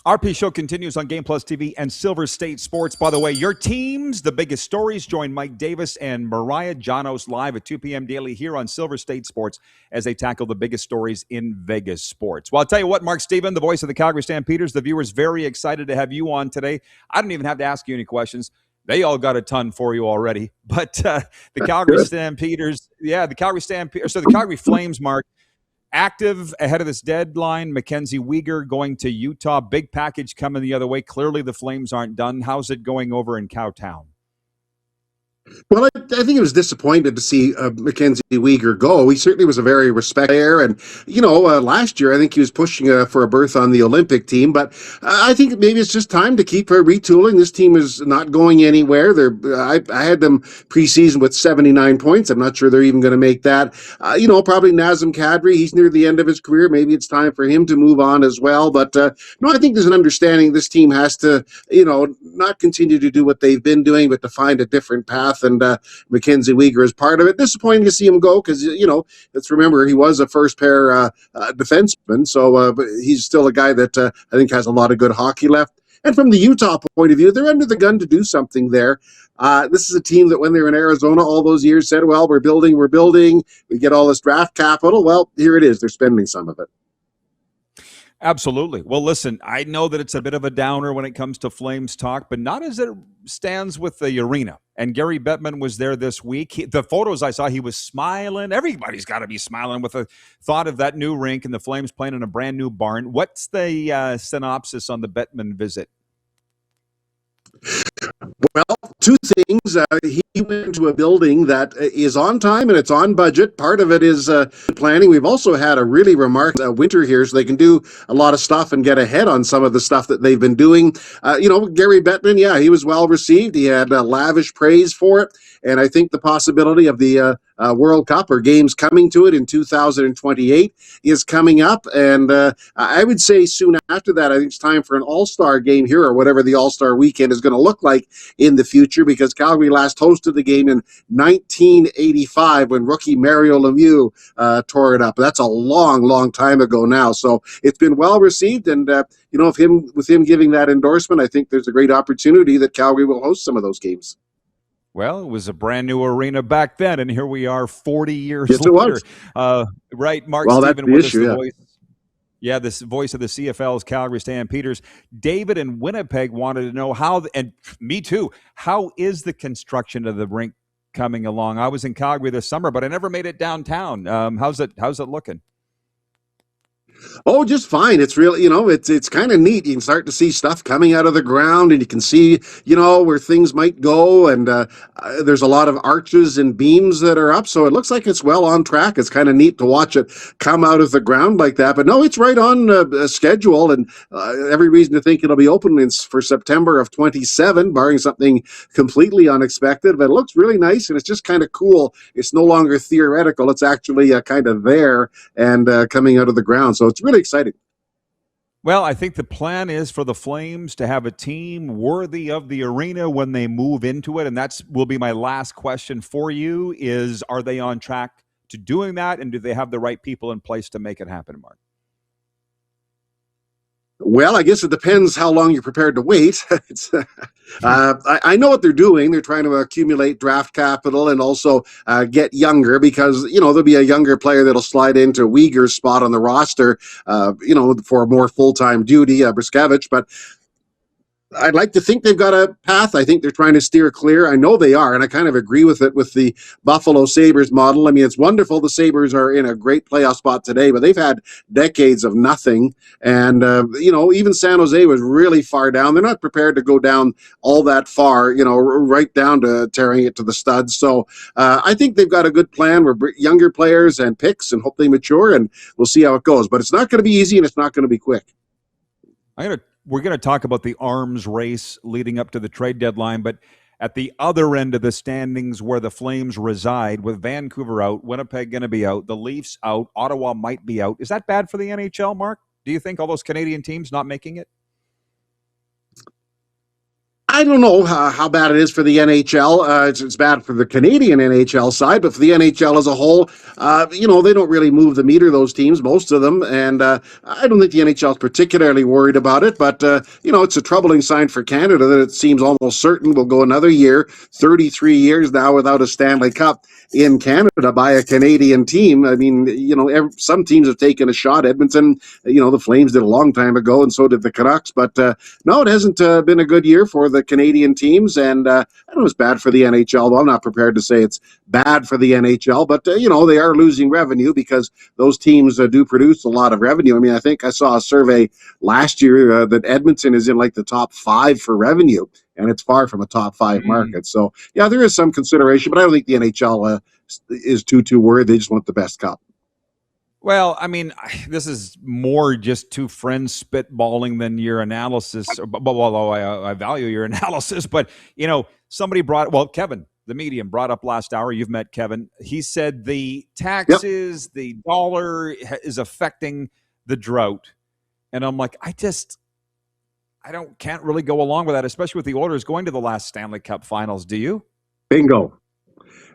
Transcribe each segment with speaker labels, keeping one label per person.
Speaker 1: RP Show continues on Game Plus TV and Silver State Sports. By the way, your teams, the biggest stories. Join Mike Davis and Mariah Janos live at 2 p.m. daily here on Silver State Sports as they tackle the biggest stories in Vegas sports. Well, I'll tell you what, Mark Steven, the voice of the Calgary Stampeders, the viewers very excited to have you on today. I don't even have to ask you any questions. They all got a ton for you already. But the Calgary Stampeders, the Calgary Flames, Mark, active ahead of this deadline. Mackenzie Weegar going to Utah. Big package coming the other way. Clearly the Flames aren't done. How's it going over in Cowtown?
Speaker 2: Well, I think it was disappointed to see Mackenzie Weegar go. He certainly was a very respected player, and last year I think he was pushing for a berth on the Olympic team. But I think maybe it's just time to keep retooling. This team is not going anywhere. I had them preseason with 79 points. I'm not sure they're even going to make that. Probably Nazem Kadri. He's near the end of his career. Maybe it's time for him to move on as well. But no, I think there's an understanding this team has to, not continue to do what they've been doing, but to find a different path. And Mackenzie Weegar is part of it. Disappointing to see him go because, let's remember he was a first pair defenseman. So but he's still a guy that I think has a lot of good hockey left. And from the Utah point of view, they're under the gun to do something there. This is a team that when they were in Arizona all those years said, well, we're building. We get all this draft capital. Well, here it is. They're spending some of it.
Speaker 1: Absolutely. Well, listen, I know that it's a bit of a downer when it comes to Flames talk, but not as it stands with the arena. And Gary Bettman was there this week. The photos I saw, he was smiling. Everybody's got to be smiling with the thought of that new rink and the Flames playing in a brand new barn. What's the synopsis on the Bettman visit?
Speaker 2: Well, two things. He went to a building that is on time and it's on budget. Part of it is planning. We've also had a really remarkable winter here, so they can do a lot of stuff and get ahead on some of the stuff that they've been doing. Gary Bettman, he was well received. He had lavish praise for it. And I think the possibility of the World Cup or games coming to it in 2028 is coming up. And I would say soon after that, I think it's time for an all-star game here or whatever the all-star weekend is going to look like in the future, because Calgary last hosted the game in 1985 when rookie Mario Lemieux tore it up. That's a long, long time ago now. So it's been well received. And, with him giving that endorsement, I think there's a great opportunity that Calgary will host some of those games.
Speaker 1: Well, it was a brand new arena back then, and here we are 40 years
Speaker 2: yes,
Speaker 1: later.
Speaker 2: It was.
Speaker 1: Right, Mark
Speaker 2: well,
Speaker 1: Steven,
Speaker 2: that's the issue,
Speaker 1: voice. Yeah, this voice of the CFL's Calgary Stampeders. David in Winnipeg wanted to know how, and me too, how is the construction of the rink coming along? I was in Calgary this summer, but I never made it downtown. How's it looking?
Speaker 2: Oh, just fine. It's really, it's kind of neat. You can start to see stuff coming out of the ground, and you can see, where things might go. And there's a lot of arches and beams that are up, so it looks like it's well on track. It's kind of neat to watch it come out of the ground like that. But no, it's right on schedule, and every reason to think it'll be open for September of 27, barring something completely unexpected. But it looks really nice, and it's just kind of cool. It's no longer theoretical. It's actually kind of there and coming out of the ground. So it's really exciting.
Speaker 1: Well, I think the plan is for the Flames to have a team worthy of the arena when they move into it. And will be my last question for you is, are they on track to doing that? And do they have the right people in place to make it happen, Mark?
Speaker 2: Well, I guess it depends how long you're prepared to wait. I know what they're doing. They're trying to accumulate draft capital and also get younger, because, there'll be a younger player that'll slide into Weegar's spot on the roster, for more full-time duty, Briskevich. But I'd like to think they've got a path. I think they're trying to steer clear. I know they are, and I kind of agree with it with the Buffalo Sabres model. I mean, it's wonderful the Sabres are in a great playoff spot today, but they've had decades of nothing. And, even San Jose was really far down. They're not prepared to go down all that far, right down to tearing it to the studs. So I think they've got a good plan. We're younger players and picks and hope they mature, and we'll see how it goes. But it's not going to be easy, and it's not going to be quick.
Speaker 1: We're going to talk about the arms race leading up to the trade deadline, but at the other end of the standings where the Flames reside, with Vancouver out, Winnipeg going to be out, the Leafs out, Ottawa might be out. Is that bad for the NHL, Mark? Do you think all those Canadian teams not making it?
Speaker 2: I don't know how bad it is for the NHL. It's bad for the Canadian NHL side, but for the NHL as a whole, they don't really move the meter, those teams, most of them. And I don't think the NHL is particularly worried about it. But, it's a troubling sign for Canada that it seems almost certain we'll go another year, 33 years now, without a Stanley Cup in Canada by a Canadian team. I mean, some teams have taken a shot. Edmonton, the Flames did a long time ago, and so did the Canucks. But no, it hasn't been a good year for the Canadian teams, and I don't know it's bad for the NHL. Well, I'm not prepared to say it's bad for the NHL, but they are losing revenue because those teams do produce a lot of revenue. I mean, I think I saw a survey last year that Edmonton is in like the top 5 for revenue, and it's far from a top 5 market. So yeah, there is some consideration, but I don't think the NHL is too worried. They just want the best cup.
Speaker 1: Well, I mean, this is more just two friends spitballing than your analysis. Although I value your analysis, but Kevin, the medium, brought up last hour. You've met Kevin. He said the taxes, the dollar is affecting the drought, and I'm like, can't really go along with that, especially with the Oilers going to the last Stanley Cup Finals. Do you?
Speaker 2: Bingo.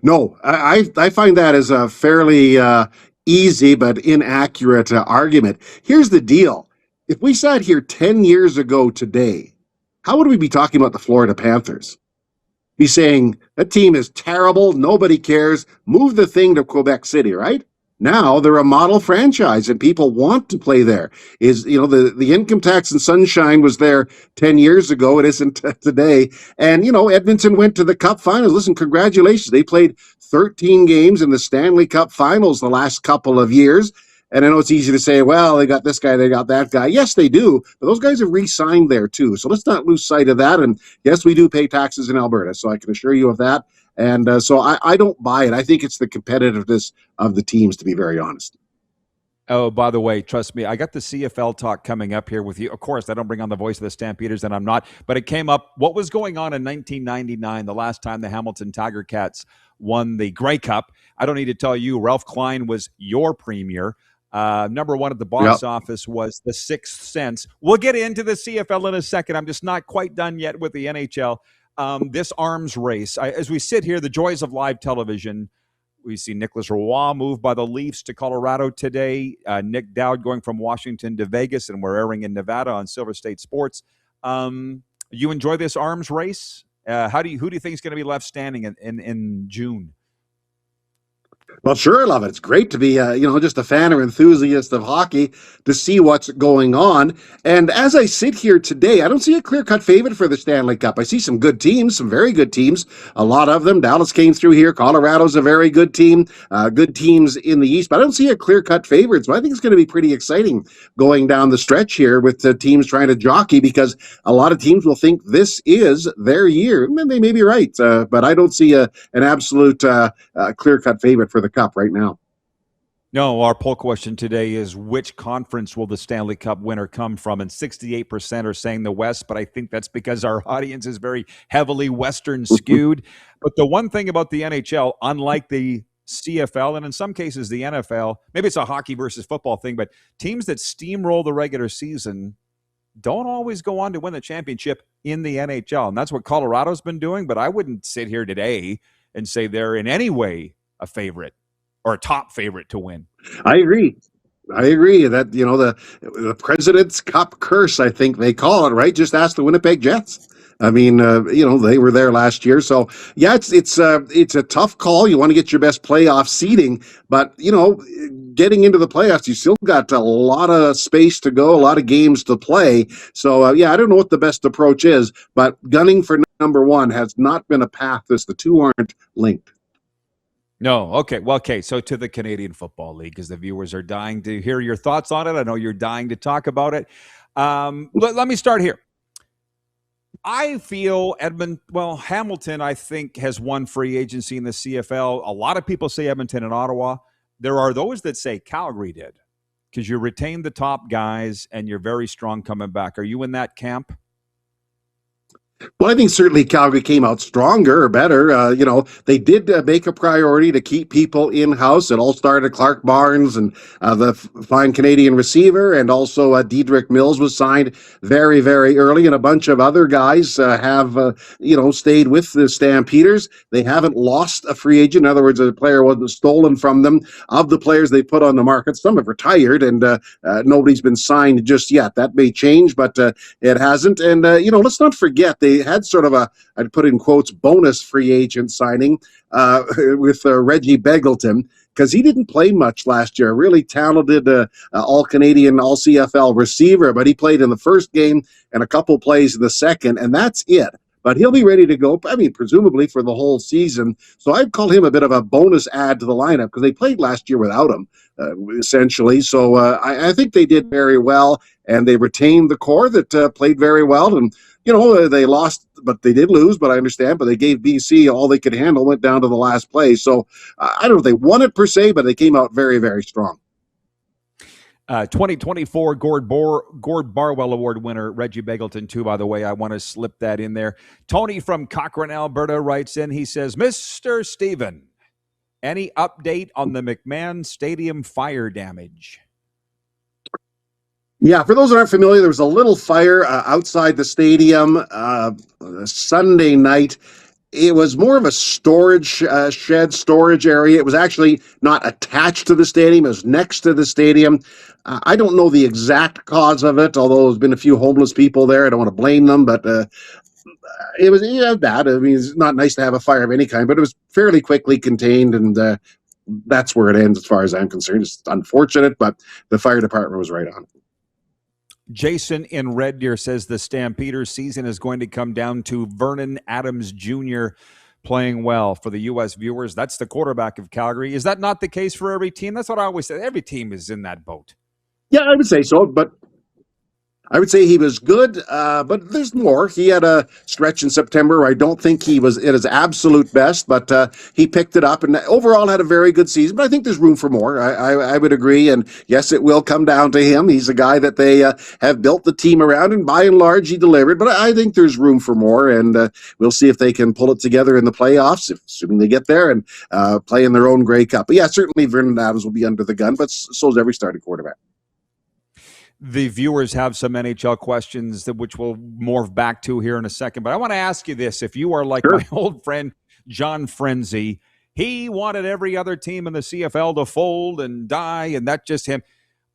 Speaker 2: No, I find that as a fairly easy but inaccurate argument. Here's the deal. If we sat here 10 years ago today, how would we be talking about the Florida Panthers? Be saying, that team is terrible, nobody cares, move the thing to Quebec City, right? Now they're a model franchise and people want to play there. The income tax and sunshine was there 10 years ago. It isn't today. And, Edmonton went to the Cup Finals. Listen, congratulations. They played 13 games in the Stanley Cup Finals the last couple of years. And I know it's easy to say, well, they got this guy, they got that guy. Yes, they do. But those guys have re-signed there too. So let's not lose sight of that. And yes, we do pay taxes in Alberta. So I can assure you of that. And so I don't buy it. I think it's the competitiveness of the teams, to be very honest.
Speaker 1: Oh, by the way, trust me, I got the CFL talk coming up here with you. Of course, I don't bring on the voice of the Stampeders, and I'm not. But it came up, what was going on in 1999, the last time the Hamilton Tiger Cats won the Grey Cup. I don't need to tell you, Ralph Klein was your premier. Number one at the box office was The Sixth Sense. We'll get into the CFL in a second. I'm just not quite done yet with the NHL. This arms race, as we sit here, the joys of live television, we see Nicholas Roy move by the Leafs to Colorado today. Nick Dowd going from Washington to Vegas, and we're airing in Nevada on Silver State Sports. You enjoy this arms race? Who do you think is going to be left standing in June?
Speaker 2: Well, sure, I love it. It's great to be, just a fan or enthusiast of hockey to see what's going on. And as I sit here today, I don't see a clear-cut favorite for the Stanley Cup. I see some good teams, some very good teams. A lot of them. Dallas came through here. Colorado's a very good team. Good teams in the East. But I don't see a clear-cut favorite. So I think it's going to be pretty exciting going down the stretch here with the teams trying to jockey, because a lot of teams will think this is their year. And they may be right. But I don't see an absolute clear-cut favorite for the Cup right now.
Speaker 1: No, our poll question today is, which conference will the Stanley Cup winner come from? And 68% are saying the West, but I think that's because our audience is very heavily Western skewed. But the one thing about the NHL, unlike the CFL and in some cases the NFL, maybe it's a hockey versus football thing, but teams that steamroll the regular season don't always go on to win the championship in the NHL. And that's what Colorado's been doing, but I wouldn't sit here today and say they're in any way a favorite or a top favorite to win.
Speaker 2: I agree that, the President's Cup curse, I think they call it, right? Just ask the Winnipeg Jets. I mean, they were there last year. So yeah, it's a tough call. You want to get your best playoff seeding, but getting into the playoffs, you still got a lot of space to go, a lot of games to play. So I don't know what the best approach is, but gunning for number one has not been a path. The two aren't linked.
Speaker 1: No. Okay. Well, okay. So to the Canadian Football League, because the viewers are dying to hear your thoughts on it. I know you're dying to talk about it. Let me start here. I feel Hamilton, I think, has won free agency in the CFL. A lot of people say Edmonton and Ottawa. There are those that say Calgary did, because you retained the top guys and you're very strong coming back. Are you in that camp?
Speaker 2: Well, I think certainly Calgary came out stronger or better. They did make a priority to keep people in house. It all started Clark Barnes and the fine Canadian receiver, and also Dedrick Mills was signed very, very early, and a bunch of other guys have stayed with the Stampeders. They haven't lost a free agent. In other words, a player wasn't stolen from them. Of the players they put on the market, some have retired, and nobody's been signed just yet. That may change, but it hasn't. And, let's not forget, they had sort of I'd put in quotes, bonus free agent signing with Reggie Begelton, because he didn't play much last year. A really talented all-Canadian, all-CFL receiver, but he played in the first game and a couple plays in the second, and that's it. But he'll be ready to go, I mean, presumably for the whole season. So I'd call him a bit of a bonus add to the lineup, because they played last year without him, essentially. So I think they did very well, and they retained the core that played very well. And they lost, but they did lose, but I understand. But they gave BC all they could handle, went down to the last play. So I don't know if they won it per se, but they came out very, very strong.
Speaker 1: 2024 Gord Barwell Award winner, Reggie Begelton, too, by the way. I want to slip that in there. Tony from Cochrane, Alberta writes in. He says, Mr. Steven, any update on the McMahon Stadium fire damage?
Speaker 2: Yeah, for those that aren't familiar, there was a little fire outside the stadium Sunday night. It was more of a storage storage area. It was actually not attached to the stadium. It was next to the stadium. I don't know the exact cause of it, although there's been a few homeless people there. I don't want to blame them, but it was bad. I mean, it's not nice to have a fire of any kind, but it was fairly quickly contained, and that's where it ends as far as I'm concerned. It's unfortunate, but the fire department was right on it.
Speaker 1: Jason in Red Deer says the Stampeders season is going to come down to Vernon Adams Jr. playing well. For the U.S. viewers, that's the quarterback of Calgary. Is that not the case for every team? That's what I always say. Every team is in that boat.
Speaker 2: Yeah, I would say so, but I would say he was good, but there's more. He had a stretch in September where I don't think he was at his absolute best, but he picked it up and overall had a very good season. But I think there's room for more. I would agree. And yes, it will come down to him. He's a guy that they have built the team around, and by and large, he delivered. But I think there's room for more, and we'll see if they can pull it together in the playoffs, assuming they get there, and play in their own Grey Cup. But yeah, certainly Vernon Adams will be under the gun, but so is every starting quarterback.
Speaker 1: The viewers have some NHL questions which we'll morph back to here in a second. But I want to ask you this. If you are like my old friend John Frenzy, he wanted every other team in the CFL to fold and die, and that's just him.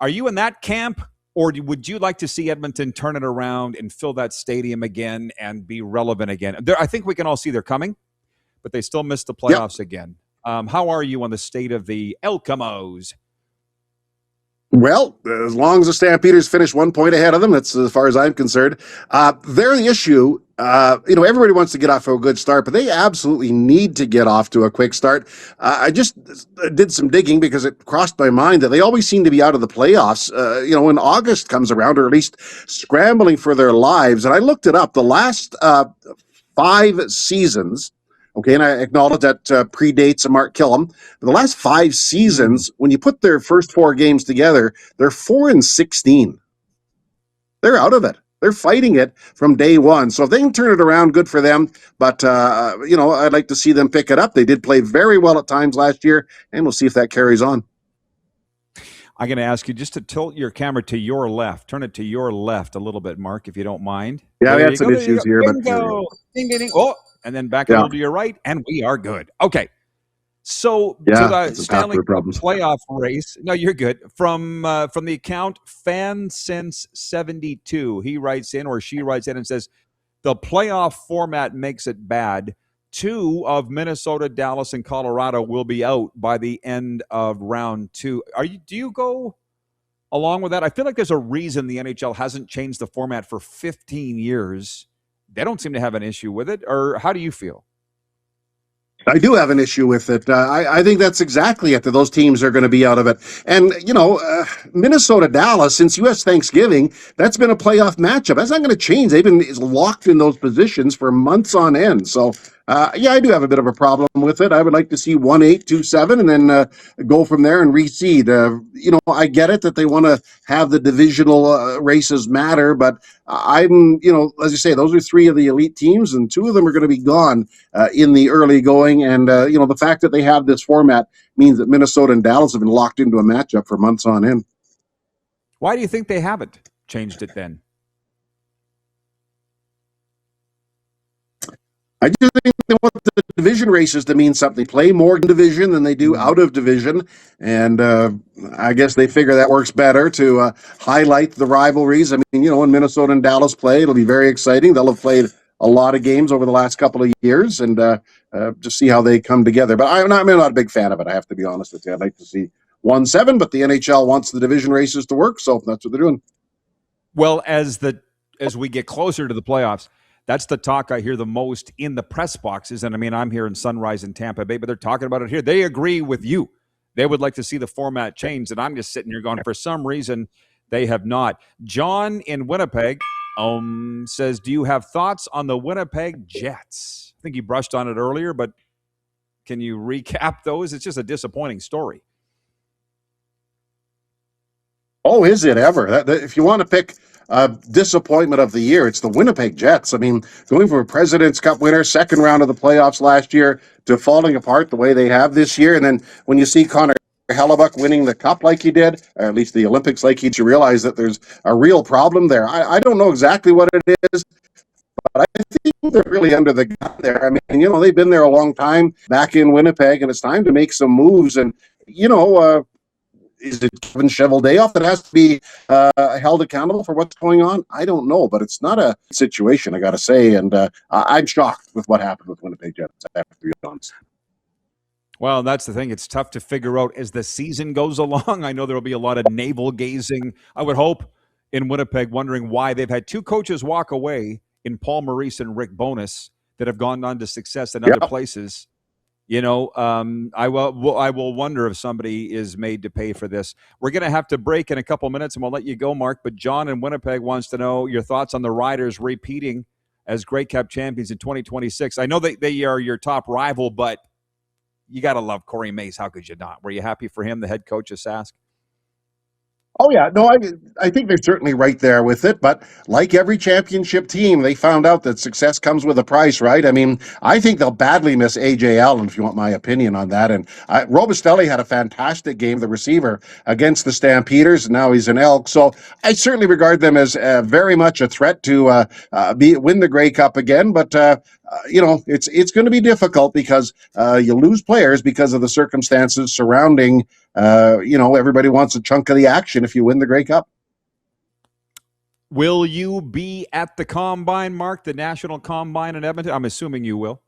Speaker 1: Are you in that camp, or would you like to see Edmonton turn it around and fill that stadium again and be relevant again? I think we can all see they're coming, but they still missed the playoffs again. How are you on the state of the Elcamos?
Speaker 2: Well, as long as the Stampeders finish 1 point ahead of them, that's as far as I'm concerned. They're the issue. Everybody wants to get off to a good start, but they absolutely need to get off to a quick start. I just did some digging because it crossed my mind that they always seem to be out of the playoffs, when August comes around, or at least scrambling for their lives. And I looked it up. The last 5 seasons, okay, and I acknowledge that predates Mark Killam. But the last 5 seasons, when you put their first 4 games together, they're 4-16. They're out of it. They're fighting it from day one. So if they can turn it around, good for them. But, I'd like to see them pick it up. They did play very well at times last year, and we'll see if that carries on.
Speaker 1: I'm going to ask you just to tilt your camera to your left. Turn it to your left a little bit, Mark, if you don't mind.
Speaker 2: Yeah, we had some issues here.
Speaker 1: But ding, ding, ding. Oh, and then back a little to your right, and we are good. Okay. So to the Stanley Cup playoff race. No, you're good. From the account Fan Since 72, he writes in, or she writes in, and says the playoff format makes it bad. 2 of Minnesota, Dallas, and Colorado will be out by the end of round 2. Do you go along with that? I feel like there's a reason the NHL hasn't changed the format for 15 years. They don't seem to have an issue with it. Or how do you feel?
Speaker 2: I do have an issue with it. I think that's exactly it, that those teams are going to be out of it. And, Minnesota, Dallas, since U.S. Thanksgiving, that's been a playoff matchup. That's not going to change. They've been locked in those positions for months on end. So Yeah, I do have a bit of a problem with it. I would like to see 1-8, 2-7, and then go from there and reseed. I get it that they want to have the divisional races matter, but as you say, those are three of the elite teams, and two of them are going to be gone in the early going. And the fact that they have this format means that Minnesota and Dallas have been locked into a matchup for months on end.
Speaker 1: Why do you think they haven't changed it then?
Speaker 2: I just think they want the division races to mean something. They play more in division than they do out of division, and I guess they figure that works better to highlight the rivalries. I mean, when Minnesota and Dallas play, it'll be very exciting. They'll have played a lot of games over the last couple of years, and just see how they come together. But I'm not a big fan of it. I have to be honest with you. I'd like to see 1-7, but the NHL wants the division races to work, so that's what they're doing.
Speaker 1: Well, as we get closer to the playoffs, that's the talk I hear the most in the press boxes. And I mean, I'm here in Sunrise in Tampa Bay, but they're talking about it here. They agree with you. They would like to see the format changed. And I'm just sitting here going, for some reason, they have not. John in Winnipeg says, do you have thoughts on the Winnipeg Jets? I think you brushed on it earlier, but can you recap those? It's just a disappointing story.
Speaker 2: Oh, is it ever? If you want to pick disappointment of the year, it's the Winnipeg Jets. I mean, going from a President's Cup winner, second round of the playoffs last year, to falling apart the way they have this year. And then when you see Connor Hellebuck winning the Cup like he did, or at least the Olympics like he did, you realize that there's a real problem there. I don't know exactly what it is, but I think they're really under the gun there. I mean, they've been there a long time back in Winnipeg, and it's time to make some moves. And, is it Kevin Cheveldayoff that has to be held accountable for what's going on? I don't know, but it's not a situation, I got to say. And I'm shocked with what happened with Winnipeg Jets, I have to be honest.
Speaker 1: Well, that's the thing. It's tough to figure out as the season goes along. I know there will be a lot of navel gazing, I would hope, in Winnipeg, wondering why they've had two coaches walk away in Paul Maurice and Rick Bowness that have gone on to success in other places. I will wonder if somebody is made to pay for this. We're going to have to break in a couple minutes, and we'll let you go, Mark. But John in Winnipeg wants to know your thoughts on the Riders repeating as Grey Cup champions in 2026. I know they are your top rival, but you got to love Corey Mace. How could you not? Were you happy for him, the head coach of Sask?
Speaker 2: Oh, yeah. No, I think they're certainly right there with it. But like every championship team, they found out that success comes with a price, right? I mean, I think they'll badly miss A.J. Allen, if you want my opinion on that. And Robustelli had a fantastic game, the receiver, against the Stampeders, and now he's an Elk. So I certainly regard them as very much a threat to win the Grey Cup again. But it's going to be difficult because you lose players because of the circumstances surrounding. Everybody wants a chunk of the action if you win the Grey Cup.
Speaker 1: Will you be at the Combine, Mark, the National Combine in Edmonton? I'm assuming you will.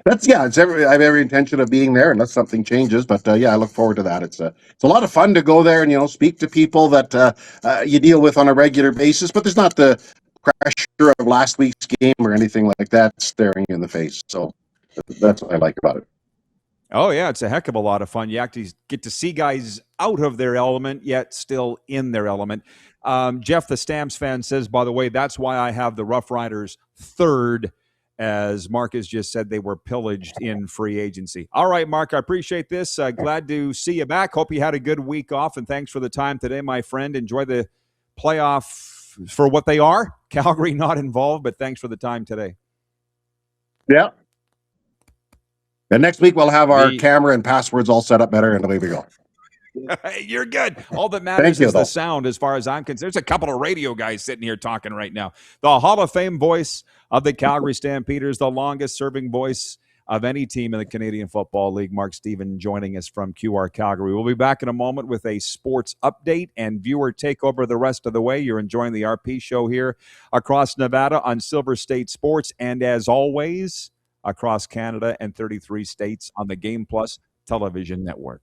Speaker 2: I have every intention of being there unless something changes. But I look forward to that. It's a lot of fun to go there and speak to people that you deal with on a regular basis. But there's not the pressure of last week's game or anything like that staring you in the face. So that's what I like about it.
Speaker 1: Oh, yeah, it's a heck of a lot of fun. You actually get to see guys out of their element, yet still in their element. Jeff, the Stamps fan, says, by the way, that's why I have the Rough Riders third. As Marcus just said, they were pillaged in free agency. All right, Mark, I appreciate this. Glad to see you back. Hope you had a good week off, and thanks for the time today, my friend. Enjoy the playoff for what they are. Calgary not involved, but thanks for the time today.
Speaker 2: Yeah. And next week we'll have our camera and passwords all set up better, and away we go.
Speaker 1: You're good. All that matters is the sound as far as I'm concerned. There's a couple of radio guys sitting here talking right now. The Hall of Fame voice of the Calgary Stampeders, the longest-serving voice of any team in the Canadian Football League, Mark Stephen, joining us from QR Calgary. We'll be back in a moment with a sports update and viewer takeover the rest of the way. You're enjoying the RP show here across Nevada on Silver State Sports, and as always, across Canada and 33 states on the Game Plus television network.